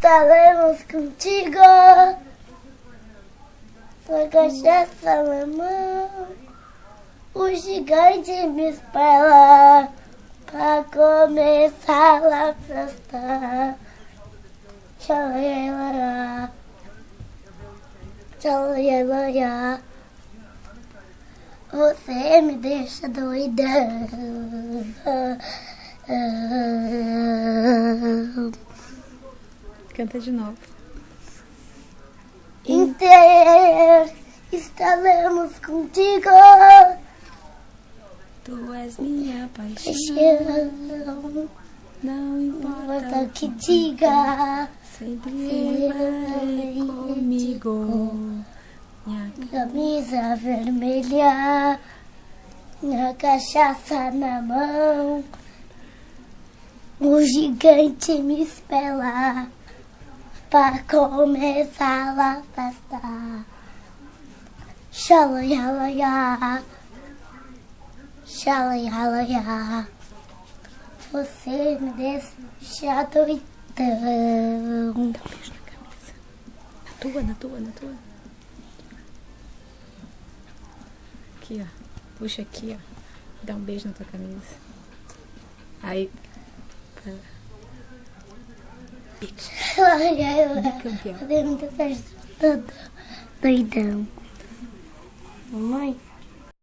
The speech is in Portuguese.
estaremos contigo. Sua cachaça na mão, o gigante me espera pra começar a festa. Tchalaialaia, tchalaialaia, você me deixa doida. Canta de novo. Inteiro estaremos contigo. Tu és minha paixão. Não importa O que diga, sempre vai comigo. Minha camisa vermelha, minha cachaça na mão, o gigante me espera pra começar a festa. Xalaialaia, xalaialaia, você me deixa doidão. Dá um beijo na camisa. Na tua. Aqui, ó. Puxa aqui, ó. Dá um beijo na tua camisa. Aí. Bicampeão. Doidão. Mamãe.